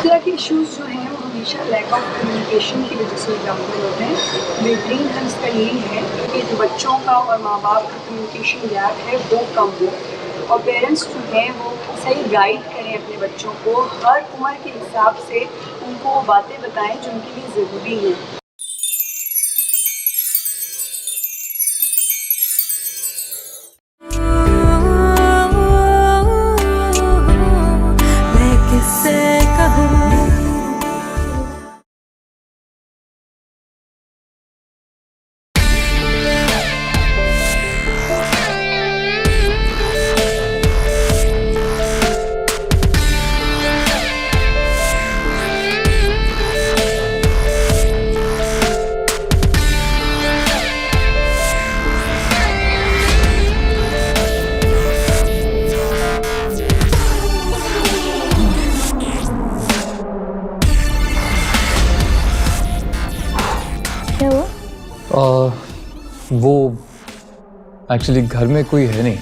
तरह के इश्यूज जो हैं वो हमेशा लैक ऑफ कम्युनिकेशन की वजह से एग्जाम्पल होते हैं। बेहतरीन हल इसका यही है कि जो बच्चों का और माँ बाप का कम्युनिकेशन गैप है वो कम हो, और पेरेंट्स जो हैं वो सही गाइड करें अपने बच्चों को, हर उम्र के हिसाब से उनको वो बातें बताएं जो उनके लिए ज़रूरी हैं। क्या हुआ? वो एक्चुअली घर में कोई है नहीं।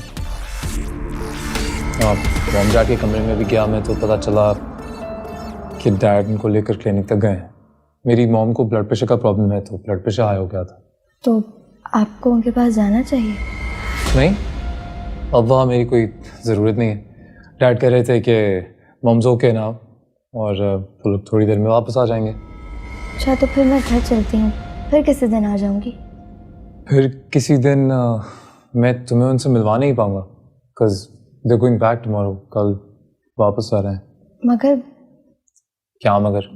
मॉम जाके कमरे में भी गया मैं तो पता चला कि डैड उनको लेकर क्लिनिक तक गए हैं। मेरी मॉम को ब्लड प्रेशर का प्रॉब्लम है तो ब्लड प्रेशर हाई हो गया था। तो आपको उनके पास जाना चाहिए। नहीं, अब वहाँ मेरी कोई ज़रूरत नहीं है। डैड कह रहे थे कि मॉम्स ओके ना और वो लोग थोड़ी देर में वापस आ जाएंगे। अच्छा, तो फिर मैं घर चलती हूँ, फिर किसी दिन आ जाऊँगी। फिर किसी दिन मैं तुम्हें उनसे मिलवा नहीं पाऊँगा because they going back tomorrow. कल वापस आ रहे हैं। मगर क्या मगर?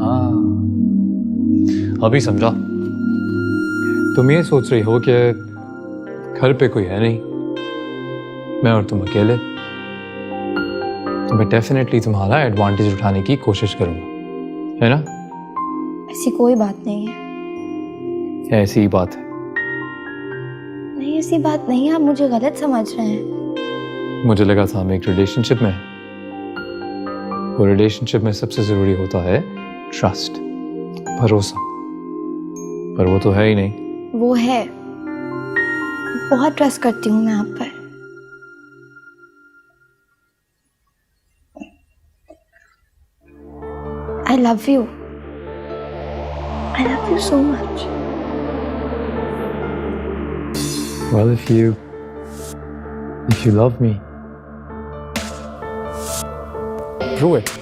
हाँ, अभी समझा। तुम ये सोच रही हो कि घर पे कोई है नहीं, मैं और तुम अकेले, तो मैं डेफिनेटली तुम्हारा एडवांटेज उठाने की कोशिश करूंगा, है ना? ऐसी कोई बात नहीं है। ऐसी ही बात है। नहीं, ऐसी बात नहीं है, आप मुझे गलत समझ रहे हैं। मुझे लगा था हम एक रिलेशनशिप में हैं। वो रिलेशनशिप में सबसे जरूरी होता है ट्रस्ट, भरोसा, पर वो तो है ही नहीं। वो है, बहुत ट्रस्ट करती हूँ मैं आप पर। I love you. I love you so much. Well, if you love me, prove it.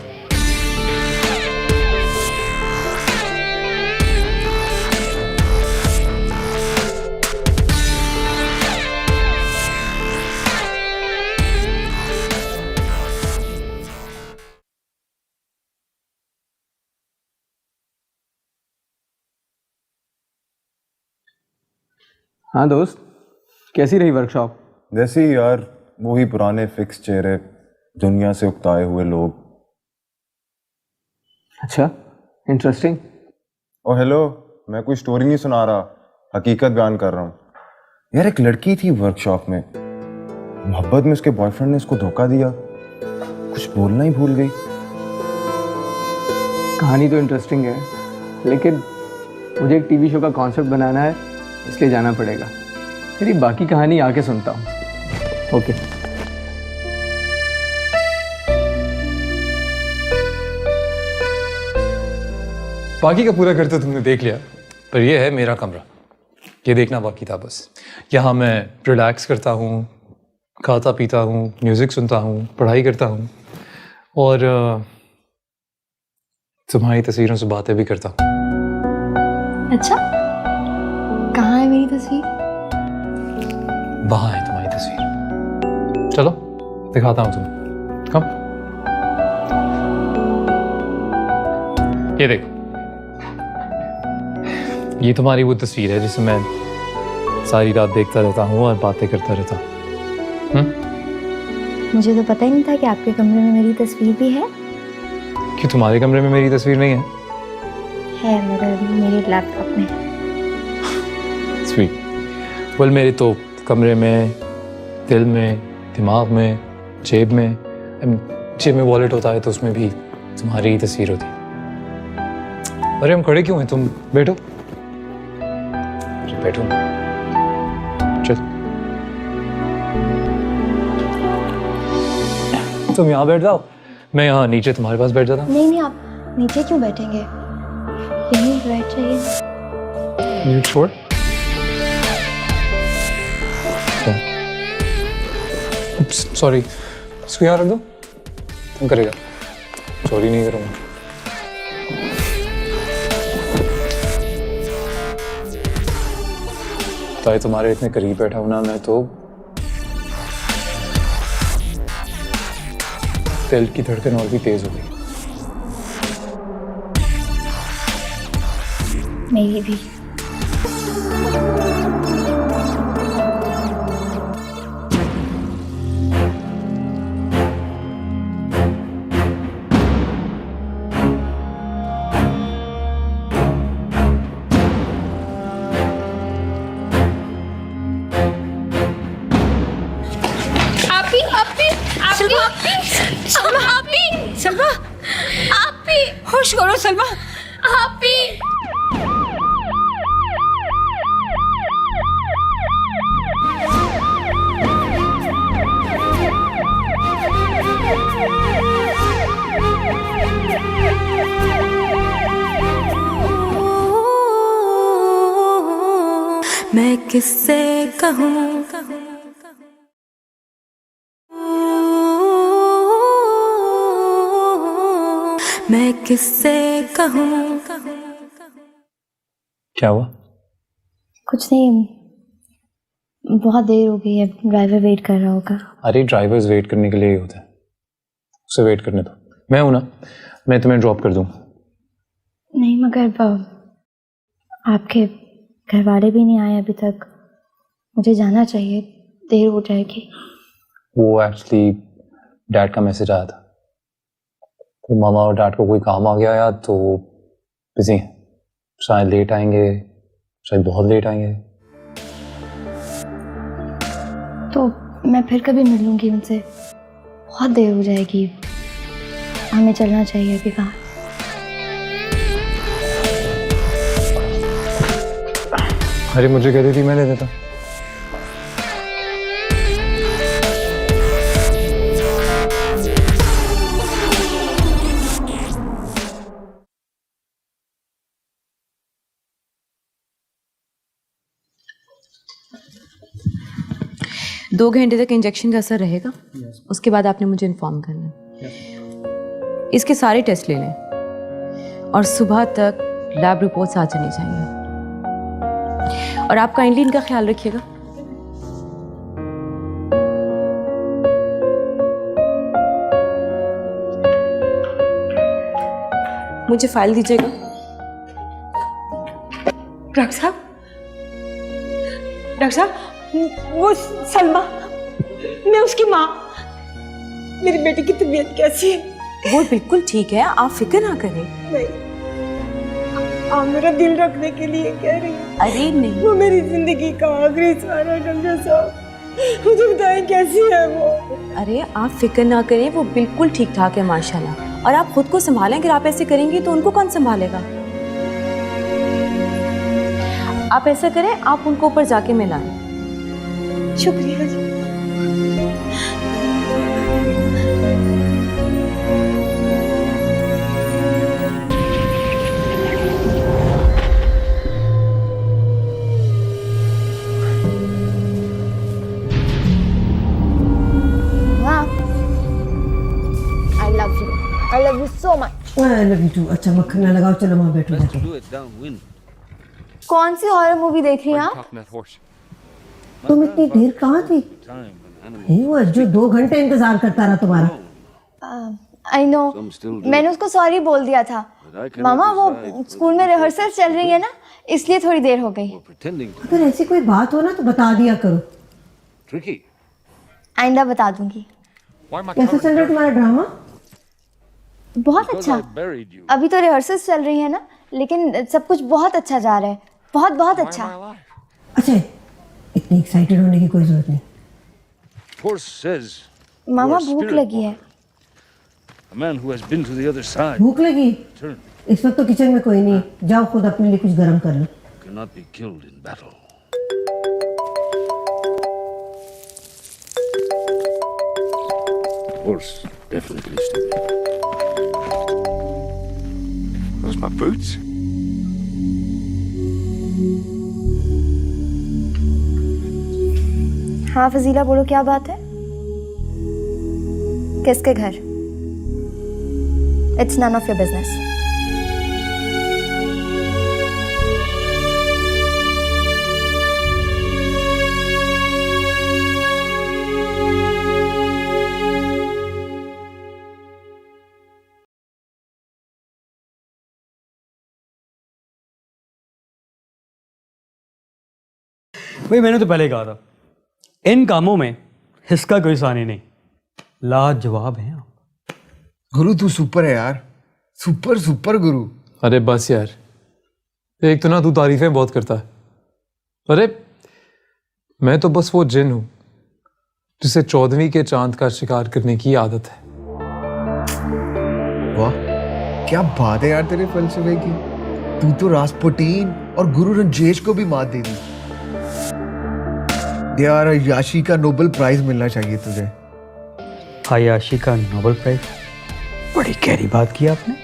हाँ दोस्त, कैसी रही वर्कशॉप? जैसे ही यार, वही पुराने फिक्स चेहरे, दुनिया से उकताए हुए लोग। अच्छा, इंटरेस्टिंग। ओ हेलो, मैं कोई स्टोरी नहीं सुना रहा, हकीकत बयान कर रहा हूँ। यार एक लड़की थी वर्कशॉप में, मोहब्बत में उसके बॉयफ्रेंड ने उसको धोखा दिया, कुछ बोलना ही भूल गई। कहानी तो इंटरेस्टिंग है, लेकिन मुझे एक टीवी शो का कॉन्सेप्ट बनाना है, इसलिए जाना पड़ेगा। फिर बाकी कहानी आके सुनता हूँ। ओके। बाकी का पूरा करते तुमने देख लिया, पर ये है मेरा कमरा, ये देखना बाकी था बस। यहाँ मैं रिलैक्स करता हूँ, खाता पीता हूँ, म्यूजिक सुनता हूँ, पढ़ाई करता हूँ और तुम्हारी तस्वीरों से बातें भी करता हूँ। अच्छा, कहाँ है मेरी तस्वीर? वहाँ है तुम्हारी तस्वीर। चलो दिखाता हूँ तुम्हें। कम, ये देखो, ये तुम्हारी वो तस्वीर है जिसे मैं सारी रात देखता रहता हूँ और बातें करता रहता हूँ। मुझे तो पता ही नहीं था कि आपके कमरे में मेरी तस्वीर भी है। कि तुम्हारे कमरे में मेरी तस्वीर नहीं है? है, मगर मेरे लैपटॉप में है। स्वीट। वेल, मेरे तो कमरे में, दिल में, दिमाग में, जेब में, जेब में वॉलेट होता है तो उसमें भी तुम्हारी ही तस्वीर होती है। अरे हम खड़े क्यों हैं? तुम बैठो। बैठो, चल। तुम यहाँ बैठ जाओ, मैं यहाँ नीचे तुम्हारे पास बैठ जाता। नहीं नहीं, आप नीचे क्यों बैठेंगे, यहीं बैठ जाइए। यू छोड़। सॉरी, इसको यहाँ रख दो, तुम करेगा। सॉरी नहीं करूँगा। ताई तुम्हारे इतने करीब बैठा हूं ना मैं, तो दिल की धड़कन और भी तेज हो गई। मेरी भी। सलमा, आप भी होश करो सलमा, आप भी। मैं किससे कहूँ मैं किससे कहूँ। क्या हुआ? कुछ नहीं, बहुत देर हो गई है, ड्राइवर वेट कर रहा होगा। अरे ड्राइवर्स वेट करने के लिए ही होता है, उसे वेट करने दो। मैं हूं ना, मैं तुम्हें ड्रॉप कर दूं। नहीं मगर आपके घर वाले भी नहीं आए अभी तक, मुझे जाना चाहिए, देर हो जाएगी। वो एक्चुअली डैड का मैसेज आया था, तो मामा और डैड को कोई काम आ गया या तो बिजी हैं, शायद लेट आएंगे, शायद बहुत लेट आएंगे। तो मैं फिर कभी मिल लूंगी उनसे, बहुत देर हो जाएगी, हमें चलना चाहिए अभी बाहर। अरे मुझे कहती थी, मैं ले देता। दो घंटे तक इंजेक्शन का असर रहेगा। उसके बाद आपने मुझे इन्फॉर्म करना है। इसके सारे टेस्ट ले लें और सुबह तक लैब रिपोर्ट्स आ जानी चाहिए। और आप काइंडली इनका ख्याल रखिएगा। मुझे फाइल दीजिएगा। डॉक्टर साहब, वो सलमा, मैं उसकी माँ, मेरी बेटी की तबीयत कैसी है? वो बिल्कुल ठीक है, आप फिक्र ना करें। नहीं, आप मेरा दिल रखने के लिए कह रही हैं। अरे नहीं, वो मेरी जिंदगी का आखिरी सहारा। डॉक्टर साहब मुझे बताएं कैसी है वो? अरे आप फिक्र ना करें, वो बिल्कुल ठीक ठाक है माशाल्लाह। और आप खुद को संभालें, अगर आप ऐसे करेंगी तो उनको कौन संभालेगा? आप ऐसा करें, आप उनको ऊपर जाके मिलाएं। शुक्रिया जी। I love you so much. I love you too. अच्छा मक्खन ना लगाओ, चलो वहाँ बैठो जाके। कौन सी हॉरर मूवी देख रही हैं आप? तुम इतनी देर कहाँ थी? नहीं वो जो 2 घंटे इंतजार करता रहा तुम्हारा। आई नो, मैंने उसको सॉरी बोल दिया था। मामा वो स्कूल में रिहर्सल चल रही है ना, इसलिए थोड़ी देर हो गई। अगर ऐसी कोई बात हो ना तो बता दिया करो। आइंदा बता दूंगी। कैसा चल रहा है तुम्हारा ड्रामा? बहुत अच्छा। अभी तो रिहर्सल्स चल रही है ना, लेकिन सब कुछ बहुत अच्छा जा रहा है, बहुत बहुत अच्छा। अच्छा, इतनी एक्साइटेड होने की कोई जरूरत नहीं। मामा भूख लगी है। भूख लगी? इस वक्त तो किचन में कोई नहीं, जाओ खुद अपने लिए कुछ गर्म कर लो। Horse definitely stupid. boots? हाँ फजीला, बोलो क्या बात है? किसके घर? It's none of your business. भाई मैंने तो पहले कहा था, इन कामों में इसका कोई सानी नहीं। लाजवाब है आप। गुरु तू सुपर है यार, सुपर सुपर गुरु। अरे बस यार, एक तो ना तू तारीफें बहुत करता है। अरे मैं तो बस वो जिन हूं जिसे 14वीं के चांद का शिकार करने की आदत है। वाह क्या बात है यार तेरे फलसफे की। तू तो रास्पुटीन और गुरु रंजेश को भी मात दे दी यार। अय्याशी का नोबेल प्राइज मिलना चाहिए तुझे। अय्याशी का नोबेल प्राइज? बड़ी गहरी बात की आपने।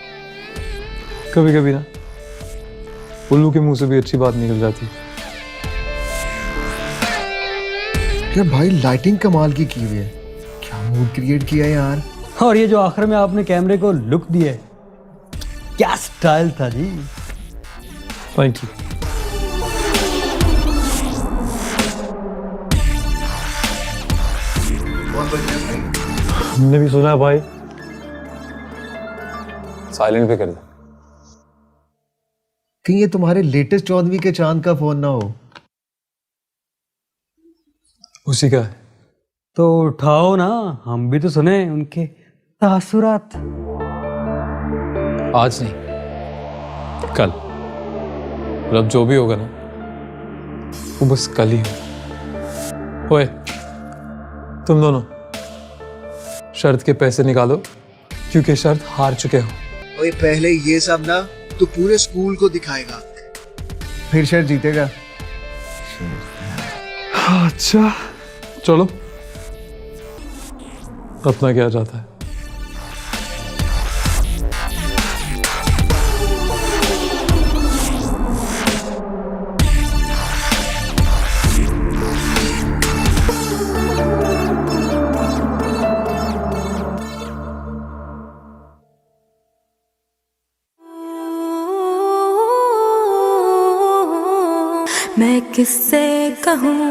कभी कभी ना उल्लू के मुंह से भी अच्छी बात निकल जाती है। यार भाई लाइटिंग कमाल की हुई है, क्या मूड क्रिएट किया है यार। और ये जो आखिर में आपने कैमरे को लुक दिया है, क्या स्टाइल था जी। Thank you. हमने भी सुना है भाई। साइलेंट पे कर दे। कहीं ये तुम्हारे लेटेस्ट 14वीं के चांद का फोन ना हो। उसी का है। तो उठाओ ना, हम भी तो सुने उनके तासुरात। आज नहीं, कल। और अब जो भी होगा ना वो बस कल ही हो। ओए तुम दोनों शर्त के पैसे निकालो, क्योंकि शर्त हार चुके हो। ओए पहले ये सब ना तो पूरे स्कूल को दिखाएगा, फिर शर्त जीतेगा। अच्छा चलो, अपना क्या जाता है। मैं किससे कहूँ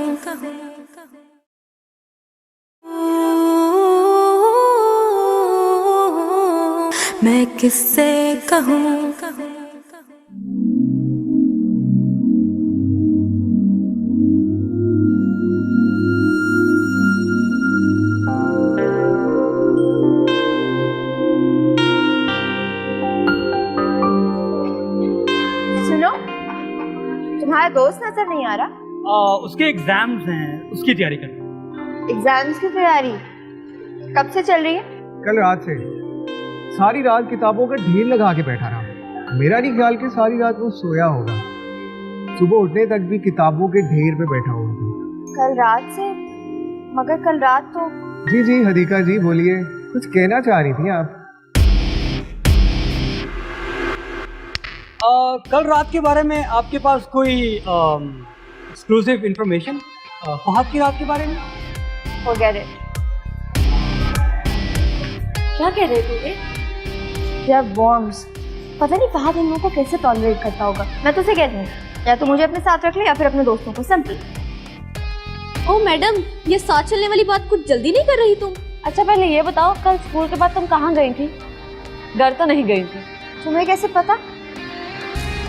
मैं किससे कहूँ। सुनो, तुम्हारा दोस्त नजर नहीं आ रहा। उसके एग्जाम्स हैं, उसकी तैयारी कर। एग्जाम्स की तैयारी कब से चल रही है? कल रात से सारी रात किताबों का ढेर लगा के बैठा रहा। मेरा नहीं ख्याल कि सारी रात वो सोया होगा। सुबह उठने तक भी किताबों के ढेर पे बैठा हुआ था। कल रात से? मगर कल रात तो। जी जी हदीका जी बोलिए, कुछ कहना चाह रही थी आप। कल रात के बारे में आपके पास कोई एक्सक्लूसिव इंफॉर्मेशन? फहद की रात के बारे में? Forget it. क्या कह रहे थे? यार बॉम्ब्स, पता नहीं फहद इन लोगों को कैसे टॉलरेट करता होगा। मैं तो उसे कहती हूँ या तो मुझे अपने साथ रख ले या फिर अपने दोस्तों को। सिंपल। ओ मैडम, ये साथ चलने वाली बात कुछ जल्दी नहीं कर रही तुम? अच्छा पहले ये बताओ, कल स्कूल के बाद तुम कहाँ गई थी? घर तो नहीं गई थी। तुम्हें कैसे पता?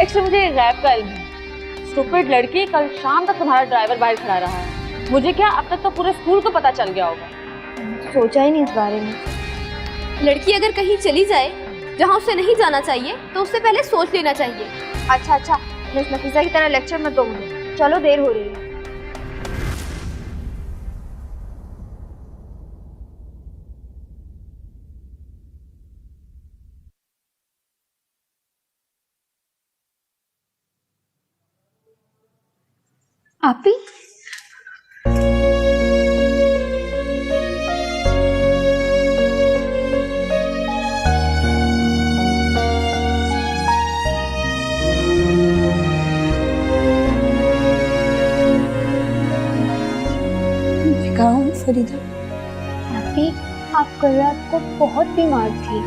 एक्चुअली मुझे गैब का इल्म है। स्टूपिड लड़की, कल शाम तक तुम्हारा ड्राइवर बाहर खड़ा रहा है। मुझे क्या, अब तक तो पूरे स्कूल को पता चल गया होगा। तो सोचा ही नहीं इस बारे में। लड़की अगर कहीं चली जाए जहाँ उसे नहीं जाना चाहिए तो उससे पहले सोच लेना चाहिए। अच्छा, मिस नफीसा की तरह लेक्चर मत दो मुझे। चलो देर हो रही है। आपी इधर? अभी आप कल रात को बहुत बीमार थी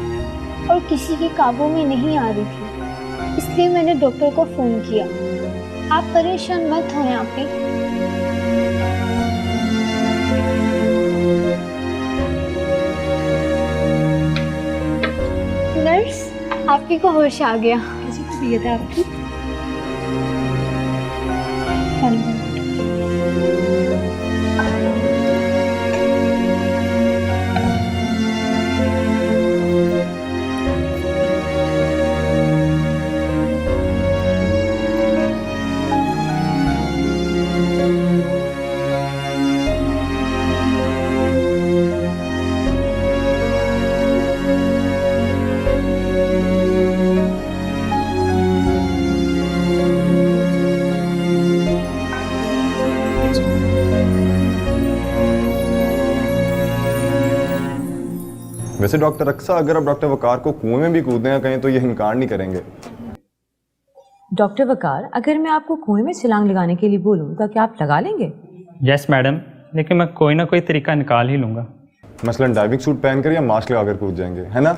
और किसी के काबू में नहीं आ रही थी, इसलिए मैंने डॉक्टर को फोन किया। आप परेशान मत हों आपी। नर्स, आपकी को होश आ गया। कैसी तबीयत है आपकी? वैसे डॉक्टर अक्सा, अगर आप डॉक्टर वकार को कुएं में भी कूदने कहें तो ये इनकार नहीं करेंगे। डॉक्टर वकार, अगर मैं आपको कुएं में छलांग लगाने के लिए बोलूं तो क्या आप लगा लेंगे? यस मैडम, लेकिन मैं कोई ना कोई तरीका निकाल ही लूंगा। मसलन डाइविंग सूट पहनकर या मास्क लगाकर कूद जाएंगे, है ना?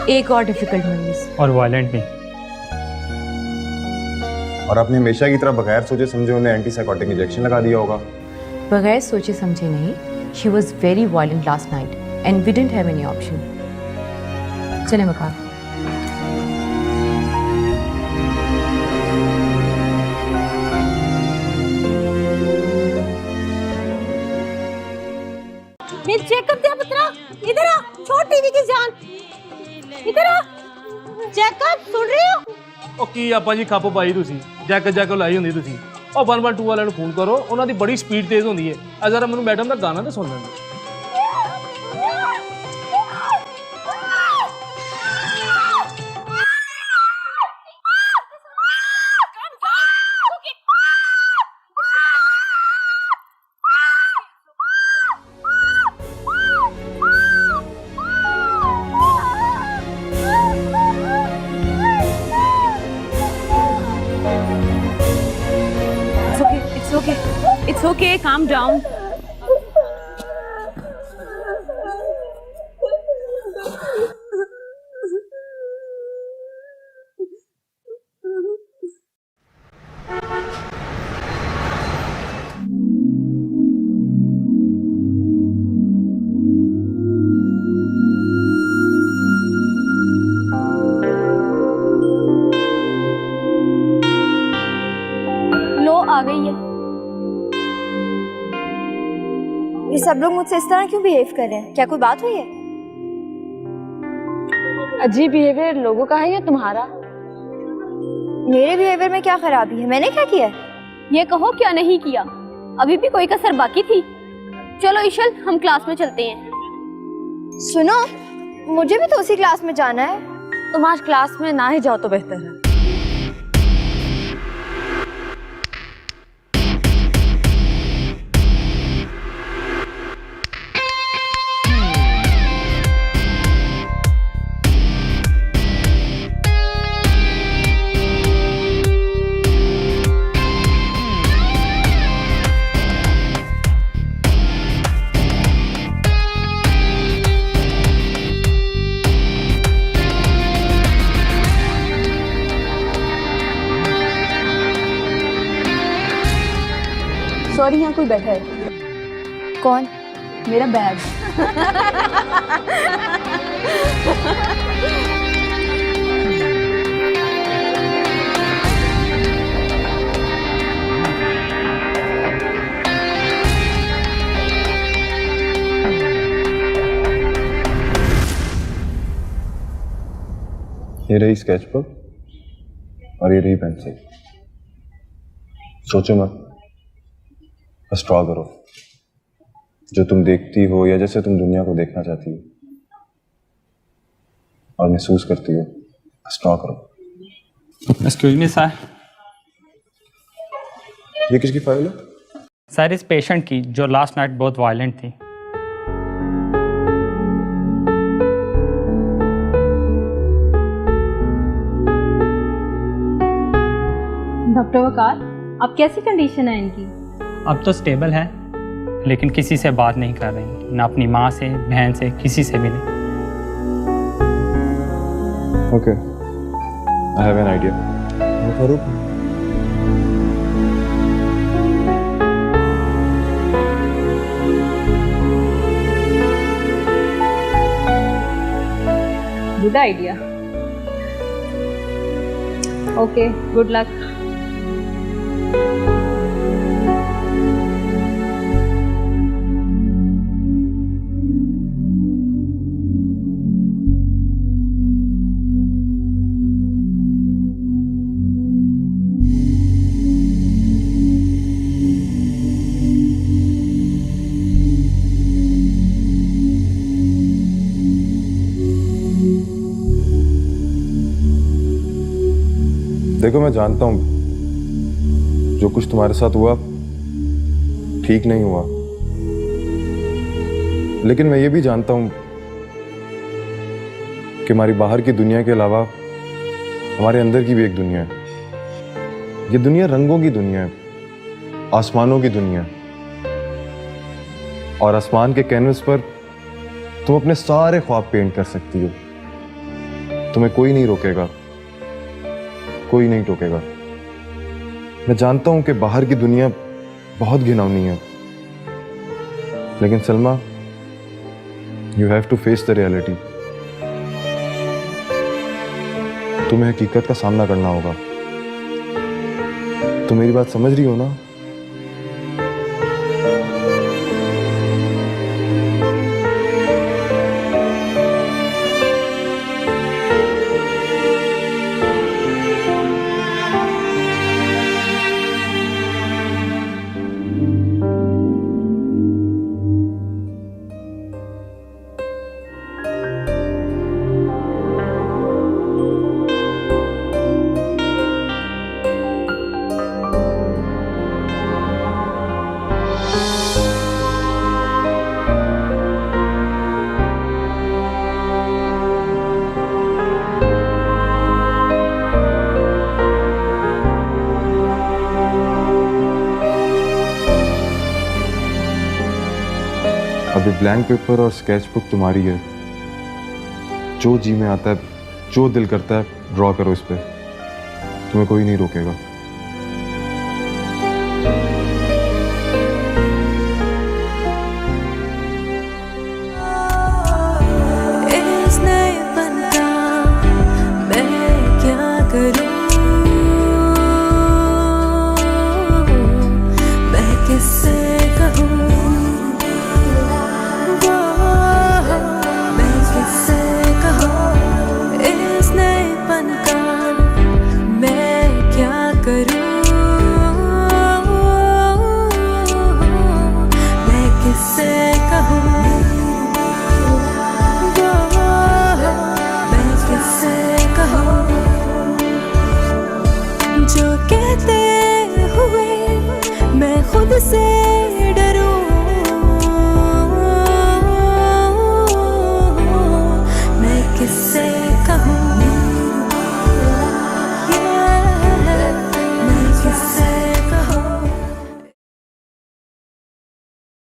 एक और डिफिकल्ट मरीज और वायलेंट भी। और आपने हमेशा की तरह बगैर सोचे समझे उन्हें एंटीसाइकोटिक इंजेक्शन लगा दिया होगा। बगैर सोचे समझे नहीं, she was very violent last night and we didn't have any option. चले वकार। ये चेक कर दिया पुत्रा, इधर आ, छोड़ टीवी की जान, इधर आ, चेकअप सुन रही हो? ਉਹ ਕੀ ਆਪਾਂ ਜੀ ਖੱਪ ਪਾਈ ਤੁਸੀਂ ਜੈਕ ਲਾਈ ਹੁੰਦੀ ਤੁਸੀਂ ਉਹ 112 ਵਾਲਿਆਂ ਨੂੰ ਫੋਨ ਕਰੋ ਉਹਨਾਂ ਦੀ ਬੜੀ ਸਪੀਡ ਤੇਜ਼ ਹੁੰਦੀ ਹੈ ਆ ਜ਼ਰਾ ਮੈਨੂੰ ਮੈਡਮ ਦਾ ਗਾਣਾ ਤਾਂ ਸੁਣ ਲੈਣ ਦਿਓ It's okay, calm down. लो आ गई है। ये सब लोग मुझसे इस तरह क्यों बिहेव कर रहे हैं? क्या कोई बात हुई है? अजीब बिहेवियर लोगों का है या तुम्हारा? मेरे बिहेवियर में क्या खराबी है? मैंने क्या किया है? ये कहो क्या नहीं किया, अभी भी कोई कसर बाकी थी। चलो ईशल, हम क्लास में चलते हैं। सुनो, मुझे भी तो उसी क्लास में जाना है। तुम आज क्लास में ना ही जाओ तो बेहतर है। सॉरी, यहाँ कोई बैठा है। कौन? मेरा बैग। ये रही स्केचबुक और ये रही पेंसिल। सोचो मत, बस ड्रॉ करो जो तुम देखती हो या जैसे तुम दुनिया को देखना चाहती हो और महसूस करती हो, बस ड्रॉ करो। एक्सक्यूज मी सर, ये किसकी फाइल है? सर इस पेशेंट की जो लास्ट नाइट बहुत वायलेंट थी। डॉक्टर वकार, अब कैसी कंडीशन है इनकी? अब तो स्टेबल है, लेकिन किसी से बात नहीं कर रही, ना अपनी माँ से, बहन से, किसी से भी नहीं। Okay, I have an idea. Farooq, good idea. Okay, good luck. देखो, मैं जानता हूँ जो कुछ तुम्हारे साथ हुआ ठीक नहीं हुआ, लेकिन मैं ये भी जानता हूँ कि हमारी बाहर की दुनिया के अलावा हमारे अंदर की भी एक दुनिया है। ये दुनिया रंगों की दुनिया है, आसमानों की दुनिया है, और आसमान के कैनवस पर तुम अपने सारे ख्वाब पेंट कर सकती हो। तुम्हें कोई नहीं रोकेगा, कोई नहीं टोकेगा। मैं जानता हूं कि बाहर की दुनिया बहुत घिनौनी है, लेकिन Salma, you have to face the reality. तुम्हें हकीकत का सामना करना होगा। तुम मेरी बात समझ रही हो ना? अभी ब्लैंक पेपर और स्केच बुक तुम्हारी है। जो जी में आता है, जो दिल करता है, ड्रॉ करो इस पे। तुम्हें कोई नहीं रोकेगा।